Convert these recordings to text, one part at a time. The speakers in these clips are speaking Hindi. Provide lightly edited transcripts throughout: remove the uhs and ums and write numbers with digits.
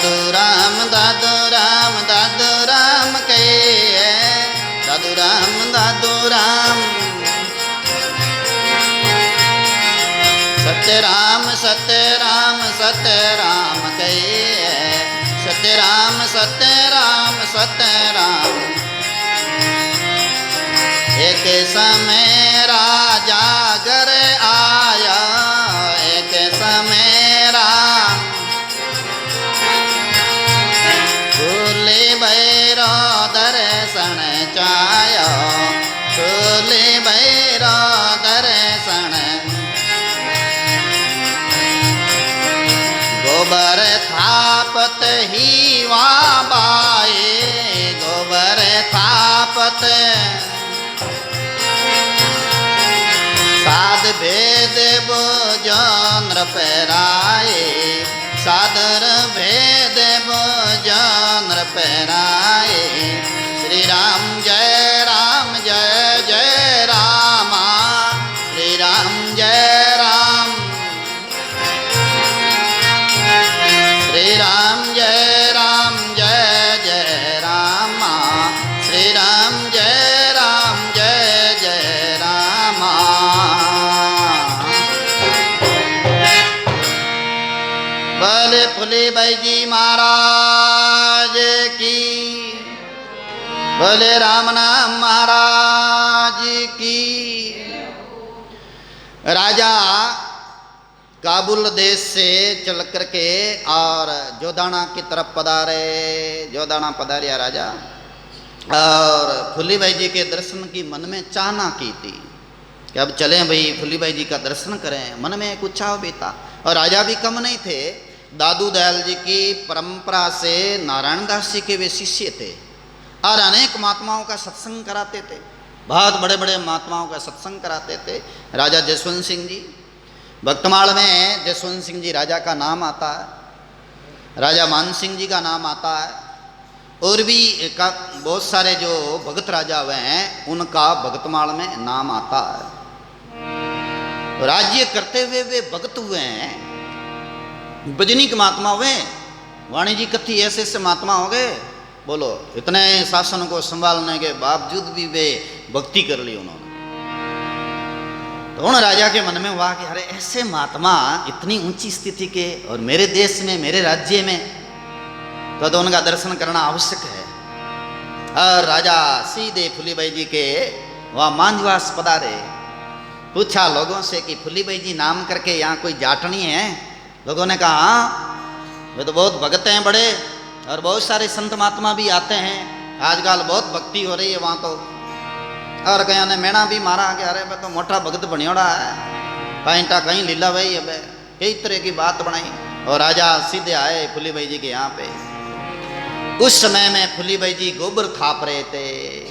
दादू राम दादू राम दादू राम कहे दादू राम दादू राम। सत्य राम सत्य राम सत्य राम कहे सत्य राम सत्य राम सत्य राम। एक समय राजा घर आया एक समय राम फूले भैरो दर्शन चायो फूले भैरो दर्शन। गोबर थापत ही बाए गोबर थापत साध भेद बोझो नृपराए सादर भेद बोझो नृपराए। श्री राम जय रामा श्री राम जय राम श्री राम जय रामा श्री राम जय रामा। बोले फूली बाई जी महाराज की बोले राम नाम महाराज की। राजा काबुल देश से चल करके और जोधाना की तरफ पधारे जोधाना पधारिया राजा और फूली बाई जी के दर्शन की मन में चाहना की थी कि अब चलें भाई फूली बाई जी का दर्शन करें। मन में एक उत्साह भी था और राजा भी कम नहीं थे। दादू दयाल जी की परंपरा से नारायण दास जी के वे शिष्य थे और अनेक महात्माओं का सत्संग कराते थे। बहुत बड़े बड़े महात्माओं का सत्संग कराते थे। राजा जसवंत सिंह जी भक्तमाल में जसवंत सिंह जी राजा का नाम आता है। राजा मान सिंह जी का नाम आता है और भी बहुत सारे जो भगत राजा हुए हैं उनका भगतमाल में नाम आता है। राज्य करते हुए वे भगत हुए हैं भजनिक महात्मा हुए। वाणी जी कथी ऐसे ऐसे महात्मा हो गए बोलो इतने शासन को संभालने के बावजूद भी वे भक्ति कर ली उन्होंने। तो उन राजा के मन में हुआ कि अरे ऐसे महात्मा इतनी ऊंची स्थिति के और मेरे देश में मेरे राज्य में तो उनका दर्शन करना आवश्यक है। और राजा सीधे फूली बाई जी के वहाँ मांझवास पधारे। पूछा लोगों से कि फूली बाई जी नाम करके यहाँ कोई जाटनी है। लोगों ने कहा हाँ वे तो बहुत भगत हैं बड़े और बहुत सारे संत महात्मा भी आते हैं आजकल बहुत भक्ति हो रही है वहाँ तो। और कहीं ने मेणा भी मारा कि अरे मैं तो मोटा भगत बनियोड़ा है कहीं टा कहीं लीला भाई अब कई तरह की बात बनाई। और राजा सीधे आए फूली बाई जी के यहाँ पे। उस समय में फूली बाई जी गोबर थाप रहे थे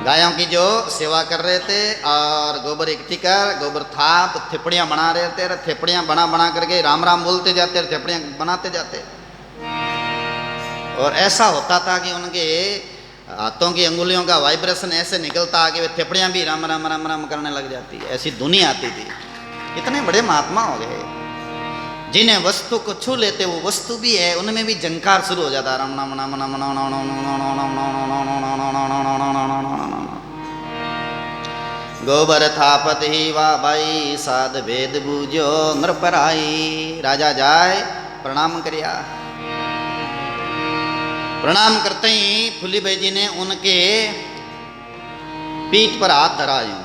गायों की जो सेवा कर रहे थे और गोबर इकट्ठी कर गोबर थाप थेपड़ियाँ बना रहे थे। थेपड़ियाँ बना बना करके राम राम बोलते जाते थेपड़ियाँ बनाते जाते। और ऐसा होता था कि उनके हाथों की अंगुलियों का वाइब्रेशन ऐसे निकलता कि वे थेपड़ियाँ भी राम राम राम राम करने लग जाती। ऐसी धुनी आती थी। इतने बड़े महात्मा हो गए जिन्हें वस्तु को छू लेते वो वस्तु भी है उनमें भी झंकार शुरू हो जाता राम नाम नाम नाम नाम नाम नाम। गोबर थापत ही वाह भाई साध भेद बूझो नृपराई। राजा जाए प्रणाम करिया। प्रणाम करते ही फूली बाई जी ने उनके पीठ पर हाथ धरा। यूं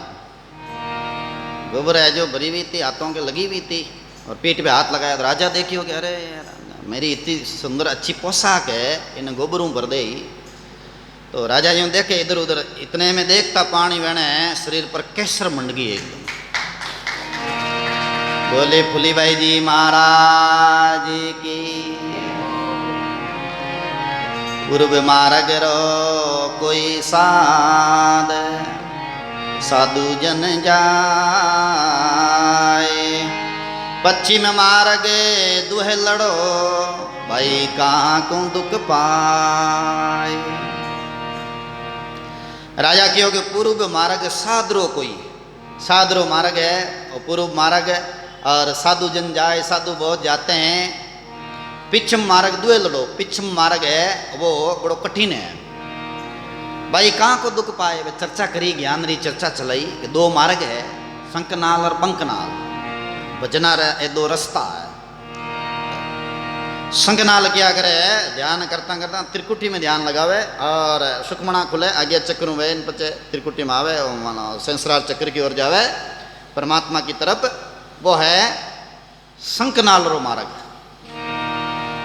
गोबर है जो भरी हुई थी हाथों के लगी हुई थी और पीठ पे हाथ लगाया। तो राजा देखियो कि अरे मेरी इतनी सुंदर अच्छी पोशाक है इन गोबरों भर दे। तो राजा यूं देखे इधर उधर इतने में देखता पानी बहने शरीर पर केसर मंडगी एकदम। बोले फूली बाई जी महाराज की। पूर्व मार्ग रो कोई साध साधु जन जाए पश्चिम मार्ग दुह लड़ो भाई कहाँ को दुख पाए। राजा क्यों कि पूर्व मार्ग साधरो कोई साधरो मार्ग है और पूर्व मार्ग और साधु जन जाए साधु बहुत जाते हैं। पिछम मार्ग दुए लड़ो। पिछम मार्ग है वो बड़ो कठिन है भाई। कहाँ को दुख पाए वे चर्चा करी, ज्ञान री चर्चा चलाई कि दो मार्ग है, शंकनाल और पंकनाल। भजना ये दो रास्ता है। शंकनाल क्या करे, ध्यान करता करता त्रिकुटी में ध्यान लगावे और सुखमणा खुले आगे चक्र वे इन पचे त्रिकुटी में आवे और मानो संसार चक्र की ओर जावे परमात्मा की तरफ। वो है शंकनाल रो मार्ग।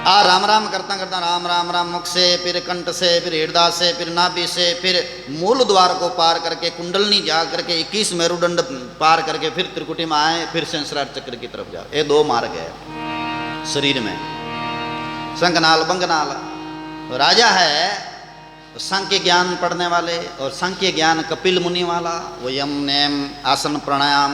आ राम राम करता करता राम राम राम मुख से, फिर कंठ से, फिर हृदय से, फिर नाभि से, फिर मूल द्वार को पार करके कुंडलनी जा करके 21 मेरुदंड पार करके फिर त्रिकुटी में आए, फिर संसार चक्र की तरफ जाओ। ये दो मार्ग है शरीर में, शंखनाल बंगनाल। राजा है सांख्य ज्ञान पढ़ने वाले और सांख्य ज्ञान कपिल मुनि वाला। वो यम नेम आसन प्राणायाम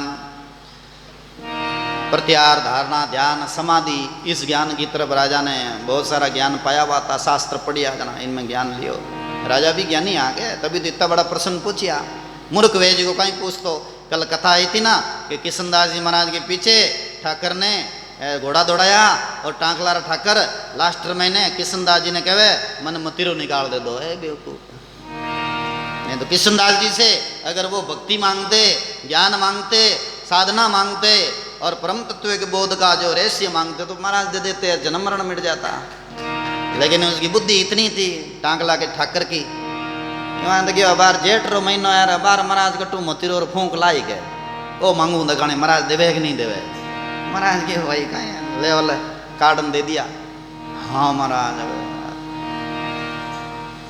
प्रत्याहार धारणा ध्यान समाधि इस ज्ञान की तरफ राजा ने बहुत सारा ज्ञान पाया हुआ था। शास्त्र पढ़िया जना इनमें ज्ञान लियो। राजा भी ज्ञानी आ गए, तभी तो इतना बड़ा प्रश्न पूछिया। मूर्ख वेज को कहीं पूछ तो। कल कथा आई थी ना कि किशनदास जी महाराज के पीछे ठाकर ने घोड़ा दौड़ाया और टांकला ठाकर लास्ट महीने किशनदास जी ने कहे मन मतिरो निकाल दे दो। बेवकूफ नहीं तो किशनदास जी से अगर वो भक्ति मांगते, ज्ञान मांगते, साधना मांगते और परम तत्व के बोध का जो रहस्य मांगते तो महाराज दे देते, जन्म मरण मिट जाता। लेकिन उसकी बुद्धि इतनी थी टांकला के ठाकर की। बार जेठ रो महीनो यार बार महाराज कटू मतिरो और फूंक लाई के ओ मांगू दगाने महाराज देवे कि नहीं देवे। महाराज के भाई कहीं ले वाले कार्डन दे दिया। हाँ महाराज।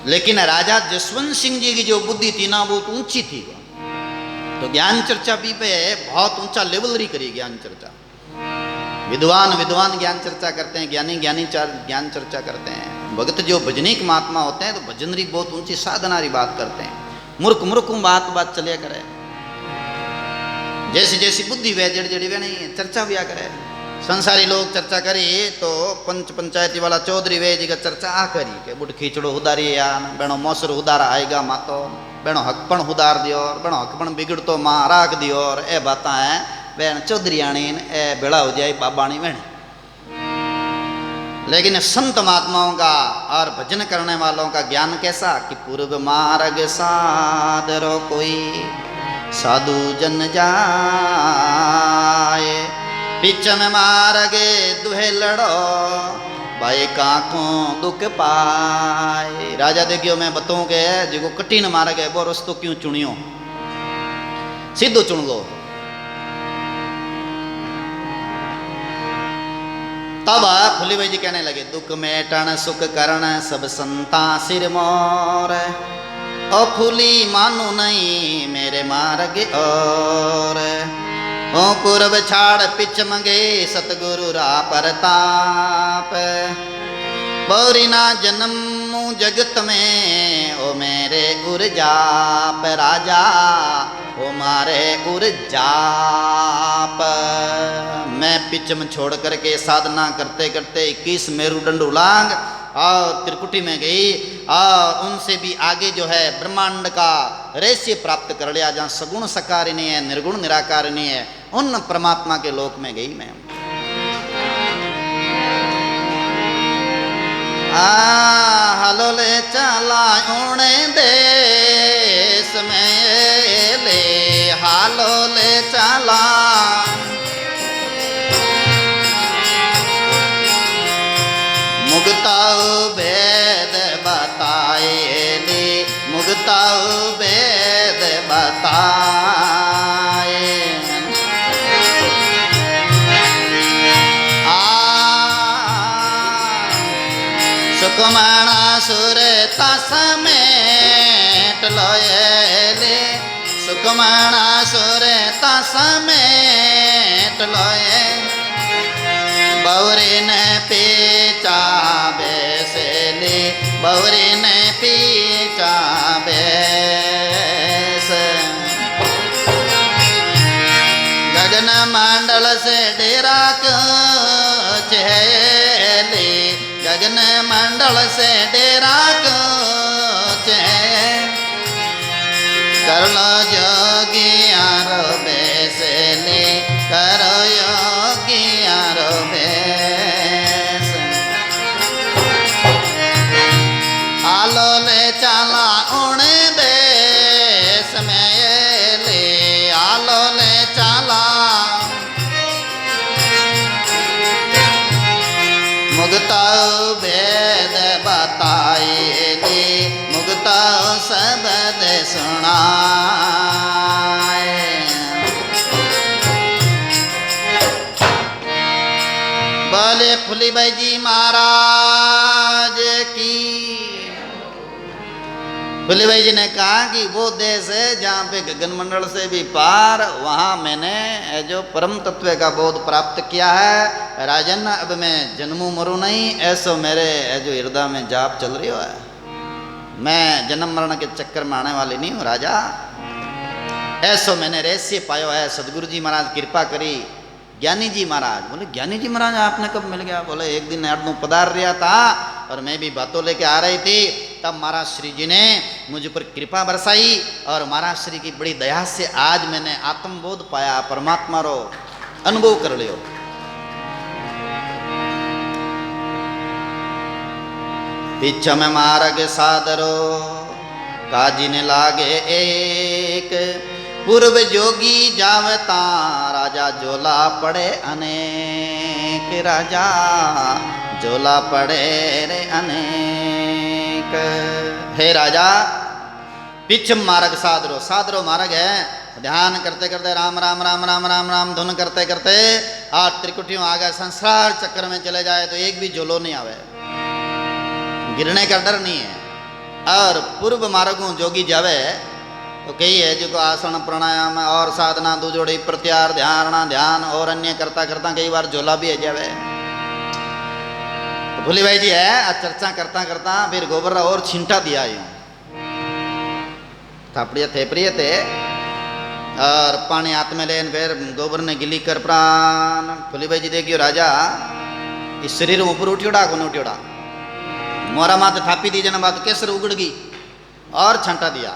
लेकिन राजा जसवंत सिंह जी की जो बुद्धि थी ना वो ऊंची थी। तो ज्ञान चर्चा भी पे बहुत ऊंचा लेवल री करी ज्ञान चर्चा। विद्वान विद्वान ज्ञान चर्चा करते हैं, ज्ञानी ज्ञानी ज्ञान चर्चा करते हैं। भगत जो भजनिक महात्मा होते हैं तो भजन री बहुत ऊंची साधना री बात करते हैं। मूर्ख मूर्ख बात चलिया करे। जैसी जैसी बुद्धि वे जड़ जड़ी वे नहीं चर्चा भी आ करे। संसारी लोग चर्चा करी तो पंच पंचायती वाला चौधरी वे जी का चर्चा आ करी के बुढ़ खींचड़ो उदारी या बेणो मौसर उदारा आएगा मातो, बेणो हकपण उदार दियो, बेणो हकपण बिगड़ तो माँ राख दियो। और ए बात है बेन चौधरी आनी ए बेड़ा हो जाए बाबाणी बेण। लेकिन संत महात्माओं का और भजन करने वालों का ज्ञान कैसा कि पूर्व मार्ग सादरो कोई साधु जन जाए, पिछ में मार्गे दुहे लड़ो भाई काकों दुख पाए। राजा देखियो मैं बताऊं के जो कठिन मार्ग है वो रस्तो क्यों चुनियो, सीधो चुन लो। तब फुली भाई जी कहने लगे दुख मेटन सुख करण सब संता सिर मोर, ओ फूली मानो नहीं मेरे मार्ग और। ओ पूर्व छाड़ पिछ मंगे सतगुरु रा परताप, बौरी ना जन्म जगत में ओ मेरे उर्जाप। राजा ओ मारे उर्जाप। मैं पिछम छोड़ करके साधना करते करते 21 मेरुदंड उलांग और त्रिकुटी में गई और उनसे भी आगे जो है ब्रह्मांड का रहस्य प्राप्त कर लिया जहाँ सगुण सकारिणी है, निर्गुण निराकारिणी है, उन परमात्मा के लोक में गई मैं। हालो ले चला उड़े देश में ले, हालो ले चला मुगताओ भेद बताए ले, मुगताओ भेद बताए। सुकुमारा सुर तसमेट लोए, सुकुमारा सुर तसमेट लोए। बौरी ने पीछा बेसली, बौरी ने पीछा बेस। गगन मंडल से डेरा क्यों चेली, गगन मंडल से डेरा क्यों। कर लो जोगिया रो बेसली, करो योगिया रो बेस। बोले फुली भाई जी महाराज की। फुली भाई जी ने कहा कि वो देश है जहाँ पे गगन मंडल से भी पार, वहाँ मैंने जो परम तत्व का बोध प्राप्त किया है। राजन अब मैं जन्मू मरू नहीं, ऐसो मेरे जो हृदय में जाप चल रही हो है। मैं जन्म मरण के चक्कर में आने वाली नहीं हूँ राजा। ऐसो मैंने रहस्य पायो है। सदगुरु जी महाराज कृपा करी। ज्ञानी जी महाराज बोले ज्ञानी जी महाराज आपने कब मिल गया? बोले एक दिन अड़नू पधार रहा था और मैं भी बातों लेके आ रही थी, तब महाराज श्री जी ने मुझ पर कृपा बरसाई और महाराज श्री की बड़ी दया से आज मैंने आत्मबोध पाया, परमात्मा रो अनुभव कर लियो। पीछे में मार्ग सादरो काजी ने लागे एक, पूर्व जोगी जावता राजा जोला पड़े अनेक, राजा जोला पड़े रे अनेक। हे राजा पिछम मार्ग सादरो, सादरो मार्ग है। ध्यान करते करते राम राम राम राम राम राम धुन करते करते आठ त्रिकुटियों आ गए, संसार चक्कर में चले जाए तो एक भी जोलो नहीं आवे, गिरने का डर नहीं है। और पूर्व मार्गों जोगी जावे तो कई है जो आसन प्राणायाम और साधना दो जोड़ी प्रत्यार ध्यान ध्यान और अन्य करता करता कई बार झोला भी है जावे। तो भोली भाई जी है आज चर्चा करता करता फिर गोबर और छिंटा दिया यूं थापड़िया थेपड़िए थे और पानी हाथ में लेन फिर गोबर ने गिली कर प्राण। भोली भाई जी देखियो राजा इस शरीर ऊपर उठियोड़ा को उठियोड़ा, मोरा माथे थापी दी जन बात केसर उगड़ गई और छंटा दिया।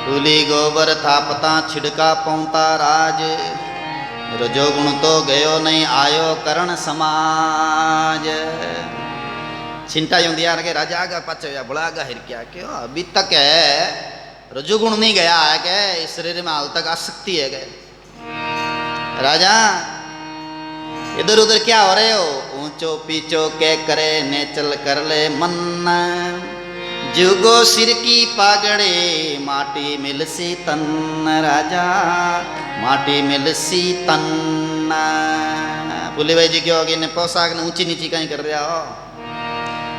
टूली गोबर थापता छिड़का पौता राज, रजोगुण तो गयो नहीं आयो करण समाज। छिंटा यूं दिया के राजा का पाचे या बड़ा गहिर क्या क्यों अभी तक है रजोगुण नहीं गया है के इस शरीर में हाल तक आसक्ति है गए। राजा इधर उधर क्या हो रहे हो? ऊंचो पीछो के करे ने चल कर ले मन, जुगो सिर की पागड़े माटी मिलसी तन, राजा माटी मिलसी तन। भोले भाई जी क्यों आगे ने पोशाक ने ऊंची नीची कहीं कर रहा हो?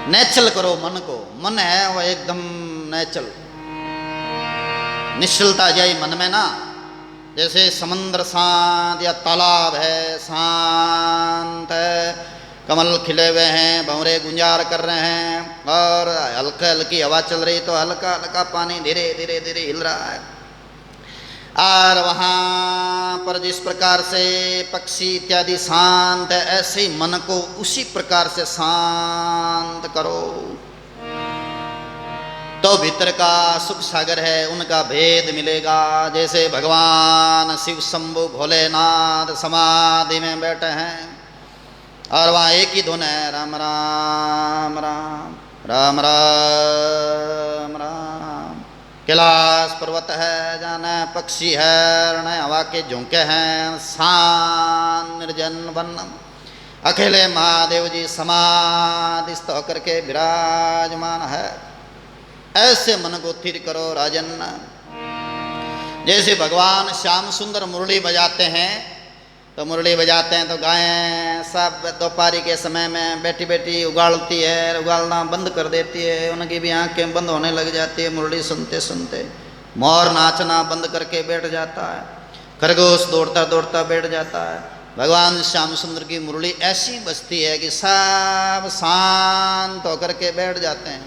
नेचल करो मन को, मन है वो एकदम नेचल, निश्चलता जाए मन में ना। जैसे समुद्र शांत या तालाब है शांत है, कमल खिले हुए हैं, भंवरे गुंजार कर रहे हैं और हल्का हल्की हवा चल रही तो हल्का हल्का पानी धीरे धीरे धीरे हिल रहा है। और वहाँ पर जिस प्रकार से पक्षी इत्यादि शांत है, ऐसे ही मन को उसी प्रकार से शांत करो तो भीतर का सुख सागर है उनका भेद मिलेगा। जैसे भगवान शिव शंभु भोलेनाथ समाधि में बैठे हैं और वहाँ एक ही धुन है राम राम राम राम राम राम। कैलाश पर्वत है जाने पक्षी है रण हवा के झोंके हैं, शांत निर्जन वन अकेले महादेव जी समाधिस्थ होकर के विराजमान है। ऐसे मन को स्थिर करो राजन। जैसे भगवान श्याम सुंदर मुरली बजाते हैं तो मुरली बजाते हैं तो गायें सब दोपहरी के समय में बैठी बैठी उगाड़ती है, उगाड़ना बंद कर देती है, उनकी भी आंखें बंद होने लग जाती है मुरली सुनते सुनते। मोर नाचना बंद करके बैठ जाता है, खरगोश दौड़ता दौड़ता बैठ जाता है। भगवान श्याम सुंदर की मुरली ऐसी बजती है कि सब शांत होकर के बैठ जाते हैं,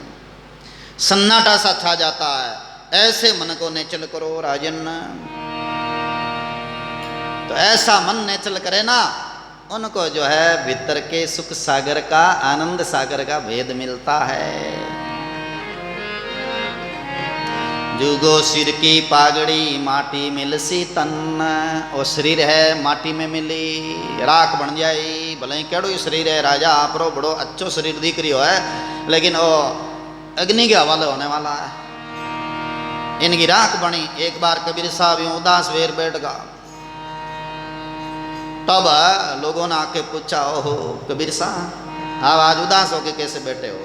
सन्नाटा सा छा जाता है। ऐसे मन को नेचल करो राजन। तो ऐसा मन नेचल करे ना उनको जो है भीतर के सुख सागर का आनंद सागर का भेद मिलता है। जुगो सिर की पागड़ी माटी मिलसी तन, वो शरीर है माटी में मिली राख बन जाई। भले केड़ो शरीर है राजा आप रो बड़ो अच्छो शरीर दिख रही हो है, लेकिन वो अग्नि के हवाले होने वाला है। इनकी राख बनी। एक बार कबीर साहब यूं उदास वेर बैठ गा, तब लोगों ने आके पूछा ओहो कबीर साहब आप आज उदास होके कैसे बैठे हो,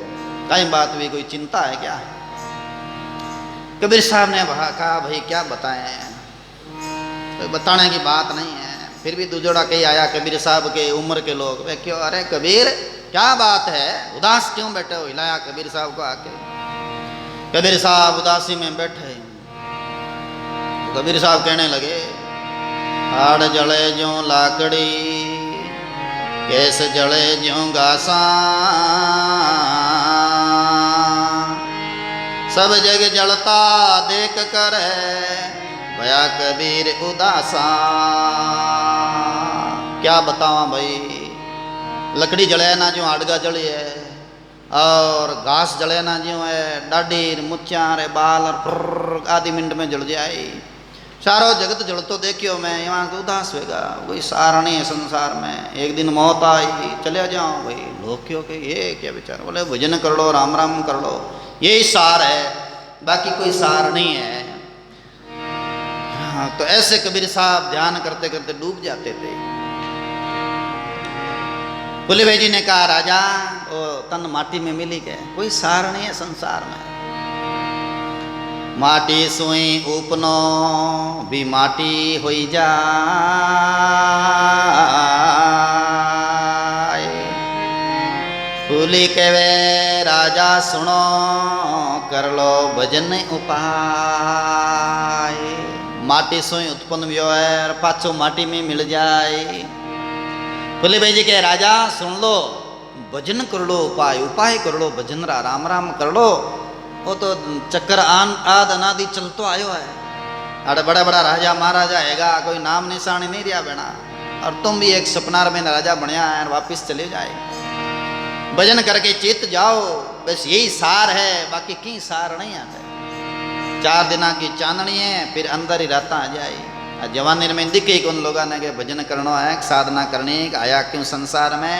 कहीं बात हुई, कोई चिंता है क्या? कबीर साहब ने कहा भाई क्या बताएं, कोई बताने की बात नहीं है। फिर भी दूजोड़ा कहीं आया कबीर साहब के उम्र के लोग, वे क्यों, अरे कबीर क्या बात है, उदास क्यों बैठे हो? हिलाया कबीर साहब को आके। कबीर साहब उदासी में बैठे। कबीर साहब कहने लगे, हाड़ जले ज्यों लाकड़ी, केस जले ज्यों घासा, सब जग जलता देख कर भया कबीर उदासा। क्या बतावा भाई, लकड़ी जले ना जो आड़गा जली है, और घास जले ना जो है, डाडी मुच्छा रे बाल आधी मिनट में जल जाए। सारो जगत जलतो देखियो मैं, यहाँ तो उदास होगा, कोई सार नहीं है संसार में। एक दिन मौत आई, चले जाओ भाई। लोग क्यों के ये क्या विचार, बोले भजन कर लो, राम राम कर लो, यही सार है, बाकी कोई सार नहीं है। हाँ, तो ऐसे कबीर साहब ध्यान करते करते डूब जाते थे। भोले भाई जी ने कहा, राजा वो तन माटी में मिली गए, कोई सार नहीं है संसार में। माटी सुई उपनो भी माटी होई जाए, भूली कवे राजा सुनो, कर लो भजन उपाय। माटी सुई उत्पन्न व्यो है, पाछो माटी में मिल जाए। भोले भाई जी कहे, राजा सुन लो, भजन कर लो, उपाय उपाय कर लो, भजन रा राम राम कर लो। वो तो चक्कर आद अनादि चलतो आयो है। अरे बड़ा बड़ा राजा महाराजा हैगा, कोई नाम निशानी नहीं रिया बेना। और तुम भी एक सपनार में राजा बनया है, वापिस चले जाए। भजन करके चित जाओ, बस यही सार है, बाकी की सार नहीं आता। 4 दिन की चांदनी है, फिर अंदर ही रहता आ जाए। जवानी में दिखे उन लोगों ने के भजन करना है, साधना करनी, आया क्यों संसार में।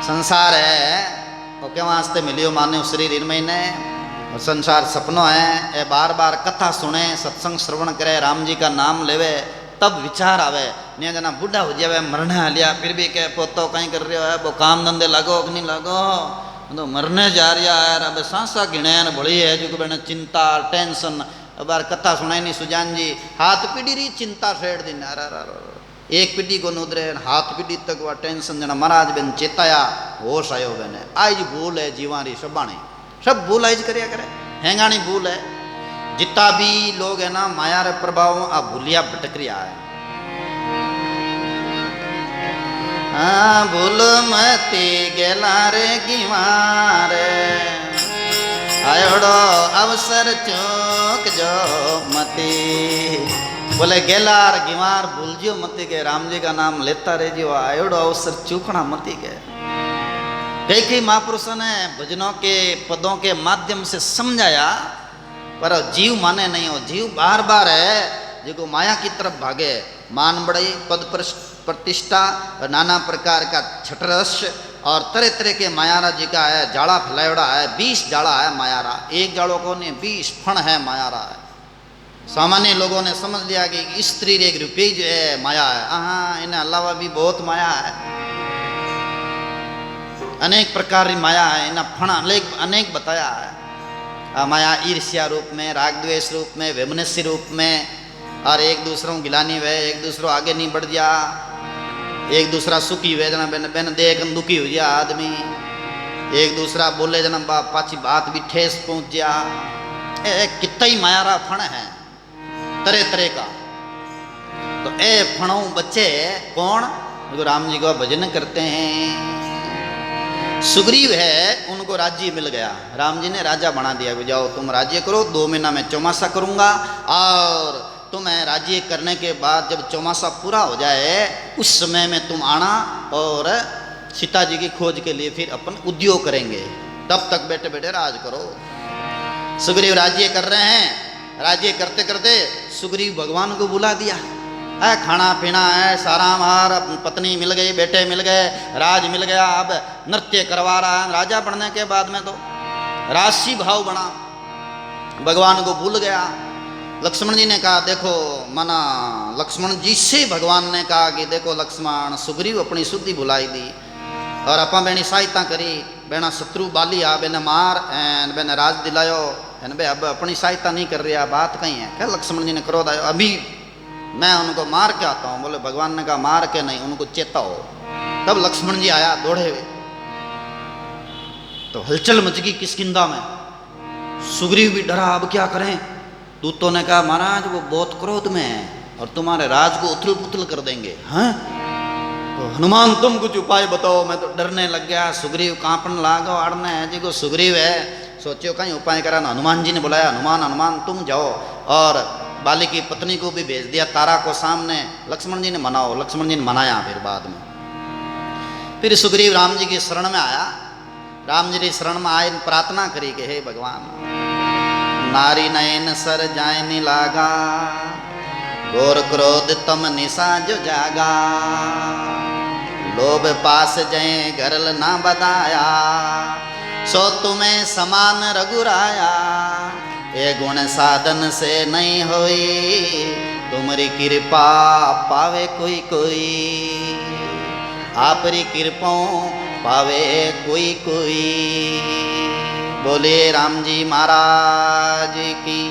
संसार है वो क्यों वास्ते मिलियो मान्य शरीर इनमें ने, संसार सपनों है। ए बार बार कथा सुने, सत्संग श्रवण करे, राम जी का नाम लेवे, तब विचार आवे। नहीं जना बुढ़ा हो जावे, मरने आ लिया, फिर भी कह पोतो कहीं कर रहे हो, वो काम धंधे लगो कि नहीं लगो, तो मरने जा रहा है। अब सांसा गिणे बड़ी है जो मैंने चिंता टेंशन। बार कथा सुनाई नहीं सुजान जी, हाथ पीढ़ी रही चिंता फेड़ दिन, एक पीढ़ी को उधरे हाथ पीढ़ी तक वह टेंशन जना। महाराज बेन चेताया, होश आयो बेने, आज भूल है जीवारी सबाणी, सब भूल आज करिया करे, हैंगानी भूल है। जितना भी लोग है ना माया रे प्रभाव आ भूलिया भटक रिया है। हाँ भूल मती गेला रे गिवारे, आयोड़ो अवसर चूक जो मती। बोले गेलार गिवार भूल जो मती के, राम जी का नाम लेता रह जो, आयोड़ो अवसर चूकना मती के। कई महापुरुष ने भजनों के पदों के माध्यम से समझाया, पर जीव माने नहीं हो। जीव बार बार है जो माया की तरफ भागे, मान बढ़ई, पद प्रतिष्ठा, नाना प्रकार का छठरस और तरह तरह के मायारा जी का है जाड़ा फैलायोड़ा है। 20 जाड़ा है मायारा, एक जाड़ों को नहीं 20 फण है मायारा है। सामान्य लोगों ने समझ लिया कि स्त्री एक रुपये जो है माया है। हाँ, इन्हें अलावा भी बहुत माया है, अनेक प्रकार की माया है। इन्हें फण अनेक बताया है। माया ईर्ष्या रूप में, राग द्वेष रूप में, वैमनस्य रूप में, और एक दूसरों गिलानी वे, एक दूसरों आगे नहीं बढ़ जा, एक दूसरा सुखी हुए जना बेन बेन देख दुखी हो जा आदमी, एक दूसरा बोले जना पाची बात भी ठेस पहुंच जा। कितना ही मायारा फण है तरह तरह का। तो ए फणों बच्चे कौन, जो राम जी का भजन करते हैं। सुग्रीव है, उनको राज्य मिल गया, राम जी ने राजा बना दिया कि जाओ तुम राज्य करो, 2 महीना में चौमासा करूंगा, और तुम्हें राज्य करने के बाद जब चौमासा पूरा हो जाए उस समय में तुम आना, और सीता जी की खोज के लिए फिर अपन उद्योग करेंगे, तब तक बैठे बैठे राज करो। सुग्रीव राज्य कर रहे हैं, राज्य करते करते सुग्रीव भगवान को बुला दिया है, खाना पीना है, सारा मार, पत्नी मिल गई, बेटे मिल गए, राज मिल गया, अब नृत्य करवा रहा है। राजा बनने के बाद में तो राशि भाव बना, भगवान को भूल गया। लक्ष्मण जी ने कहा देखो, मना लक्ष्मण जी से भगवान ने कहा कि देखो लक्ष्मण, सुग्रीव अपनी शुद्धि भुलाई दी, और अपा बेनी सहायता करी, बेना शत्रु बाली आ बेने मार एन बेने राज दिलायो, एन बे अब अपनी सहायता नहीं कर रहा, बात कहीं है क्या। लक्ष्मण जी ने क्रोध आयो, अभी मैं उनको मार के आता हूँ। बोले भगवान ने कहा मार के नहीं, उनको चेताओ। तब लक्ष्मण जी आया दौड़े हुए, तो हलचल मच गई किष्किंधा में। सुग्रीव भी डरा, अब क्या करें। दूतों ने कहा महाराज वो बहुत क्रोध में है और तुम्हारे राज को उथल पुथल कर देंगे। हैं तो हनुमान तुम कुछ उपाय बताओ। मैं तो डरने लग गया। सुग्रीव कांपन लागो, अड़ने है जी को सुग्रीव है, सोचो कहीं उपाय करा ना। हनुमान जी ने बुलाया, हनुमान हनुमान तुम जाओ, और बाली की पत्नी को भी भेज दिया तारा को सामने, लक्ष्मण जी ने मनाओ। लक्ष्मण जी ने मनाया। फिर बाद में फिर सुग्रीव राम जी की शरण में आया। राम जी की शरण में आए, प्रार्थना करी कि हे भगवान, नारी नयन सर जायनी लागा, घोर क्रोध तम निशा जो जागा, लोभ पास जय गरल ना बदाया, सो तुम्हें समान रघुराया, ये गुण साधन से नहीं होई, तुम्हारी कृपा पावे कोई कोई, आपरी कृपा पावे कोई कोई। बोले राम जी महाराज की।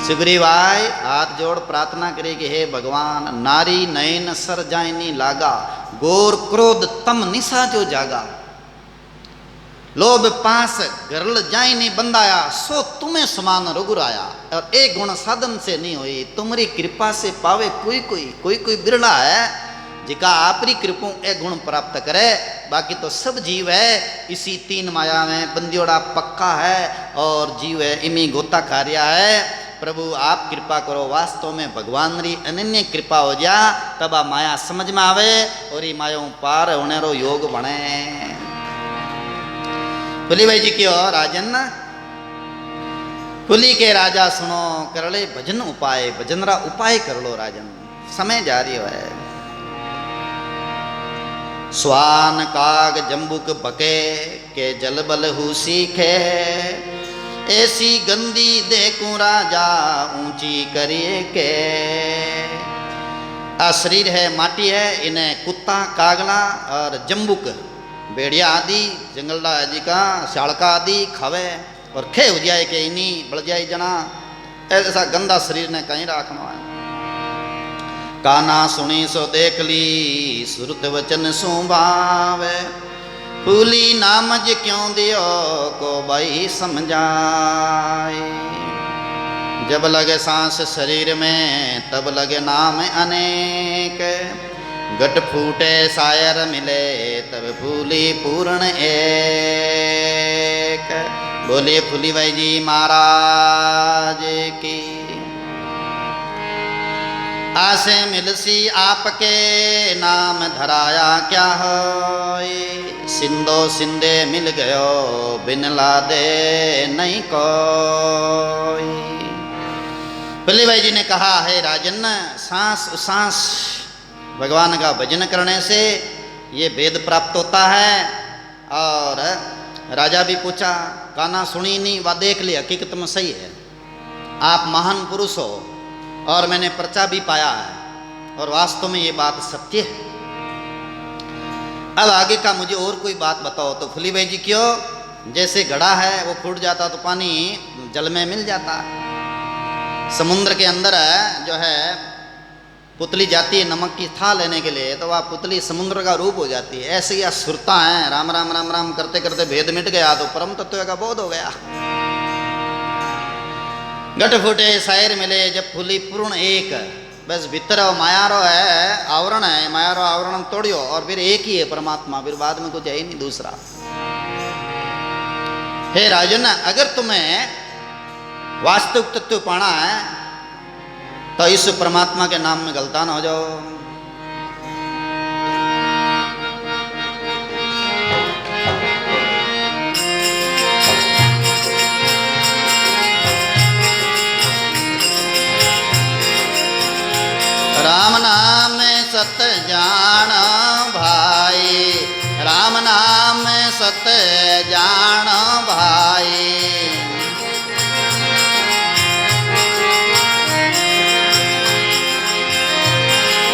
सुग्रीव आए, हाथ जोड़ प्रार्थना करे कि हे भगवान, नारी नयन सर जायनी लागा, घोर क्रोध तम निशा जो जागा, लोभ पास गरल जायनी बंदाया, सो तुम्हें समान रघुराया, और एक गुण साधन से नहीं हुई, तुम्हारी कृपा से पावे कोई कोई। कोई कोई बिरला है जिका आपरी कृपा एक गुण प्राप्त करे, बाकी तो सब जीव है इसी तीन माया में बंदियोड़ा पक्का है, और जीव है इमी गोता कार्या है। प्रभु आप कृपा करो, वास्तव में भगवान री अनन्य कृपा हो जा, तब आ माया समझ में आवे और ये मायाओं पार होने रो योग बने। फुली भाई जी क्यों राजन, फुली के राजा सुनो, कर ले भजन उपाय, भजन रा उपाय कर लो राजन, समय जा रही है। स्वान काग जम्बुक बके के जल बल हु सीखे, ऐसी गंदी देखूं राजा ऊंची करिए के। आ शरीर है माटी है, इन्हें कुत्ता कागला और जम्बुक भेड़िया आदि जंगलड़ा आदि का शाड़का आदि खावे और खे हो जाए के इन्हीं बढ़ जाए जना, ऐसा गंदा शरीर ने कहीं रखना है। काना सुनी सो देख ली, सुरत वचन सुभावे, फूली नामज क्यों दियो को भाई समझाए। जब लगे सांस शरीर में तब लगे नाम अनेक, घट फूटे शायर मिले तब फूली पूर्ण एक। बोलिए फूली भाई जी महाराज की। आसे मिलसी आपके नाम धराया क्या होए, सिंधो सिंधे मिल गयो बिन लादे नहीं कोई। फुली भाई जी ने कहा है राजन, सांस सांस भगवान का भजन करने से ये वेद प्राप्त होता है। और राजा भी पूछा, काना सुनी नहीं व देख ली, हकीकत में सही है, आप महान पुरुष हो और मैंने पर्चा भी पाया है और वास्तव में ये बात सत्य है। अब आगे का मुझे और कोई बात बताओ। तो फुली भाई जी क्यों, जैसे घड़ा है वो फूट जाता तो पानी जल में मिल जाता, समुद्र के अंदर जो है पुतली जाती है नमक की था लेने के लिए, तो वह पुतली समुद्र का रूप हो जाती है। ऐसे ही सुरता है, राम राम राम राम करते करते भेद मिट गया तो परम तत्व का बोध हो गया। घट फूटे शायर मिले जब फूली पूर्ण एक, बस भीतर मायारो है आवरण है, मायारो आवरण तोड़ियो और फिर एक ही है परमात्मा, फिर बाद में कुछ है ही नहीं दूसरा। हे राजन, अगर तुम्हें वास्तविक तत्व पाना है तो इस परमात्मा के नाम में गलतान हो जाओ। राम नाम सत जान भाई, राम नाम सत जान भाई,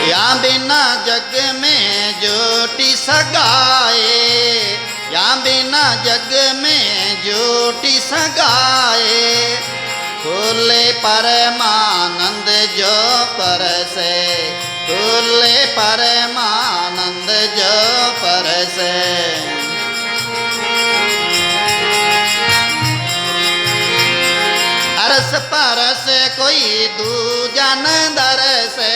या बिना जग में जोटी सगाए, या बिना जग में जोटी सगाए, खुले परमानंद जो परसे, खुले परमानंद जो परसे। अरस परस कोई दूजा न दरसे,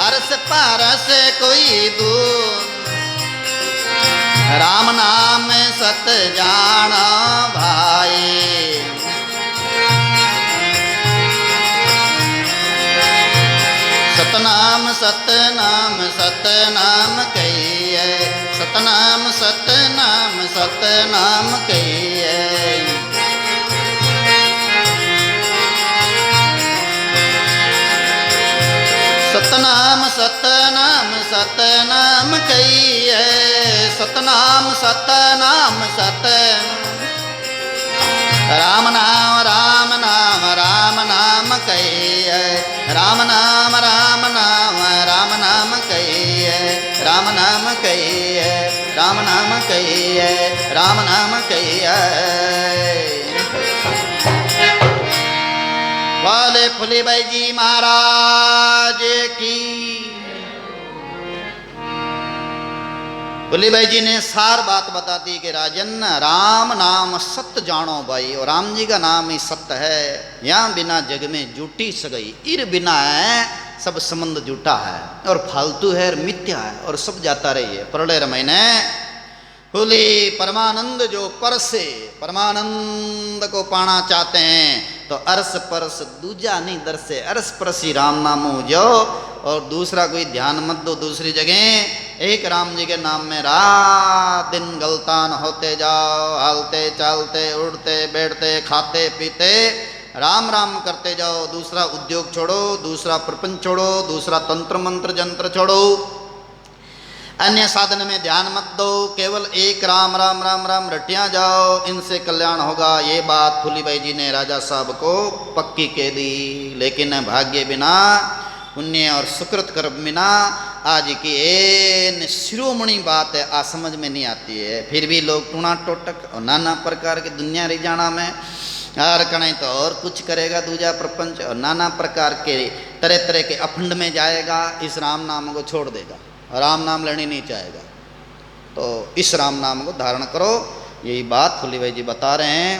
अरस परस कोई दू। राम नाम सत जाना भाई, सतनाम सतनाम सतनाम कहिए, सतनाम सतनाम सतनाम कहिए। सतनाम सतनाम सतनाम कहिए, सतनाम सतनाम सत। राम नाम राम नाम राम नाम कहिए, राम नाम राम नाम राम नाम कहिए, राम नाम कहिए, राम नाम कहिए, राम नाम कहिए। वाले फुली भाई जी महाराज की। फुली भाई जी ने सार बात बता दी कि राजन राम नाम सत्य जानो भाई, और राम जी का नाम ही सत्य है। यहाँ बिना जग में झूठी सगई, इर बिना है सब संबंध झूठा है और फालतू है और मिथ्या है और सब जाता रही है। प्रलय महीने फुली परमानंद जो परसे, परमानंद को पाना चाहते हैं तो अरस परस दूजा नहीं दरसे। अरस परस ही राम नाम हो जाओ और दूसरा कोई ध्यान मत दो दूसरी जगह। एक राम जी के नाम में रात दिन गलतान होते जाओ, हालते चालते उड़ते बैठते खाते पीते राम राम करते जाओ। दूसरा उद्योग छोड़ो, दूसरा प्रपंच छोड़ो, दूसरा तंत्र मंत्र जंत्र छोड़ो, अन्य साधन में ध्यान मत दो। केवल एक राम राम राम राम रटिया जाओ, इनसे कल्याण होगा। ये बात फुली भाई जी ने राजा साहब को पक्की कह दी। लेकिन भाग्य बिना, पुण्य और सुकृत कर्म बिना आज की एन शिरोमणि बात है आ समझ में नहीं आती है। फिर भी लोग टूणा टोटक और नाना प्रकार की दुनिया रही जाना में और कहीं तो और कुछ करेगा दूजा प्रपंच और नाना प्रकार के तरह तरह के अफंड में जाएगा। इस राम नाम को छोड़ देगा, राम नाम लेने नहीं चाहेगा। तो इस राम नाम को धारण करो, यही बात फुली भाई जी बता रहे हैं।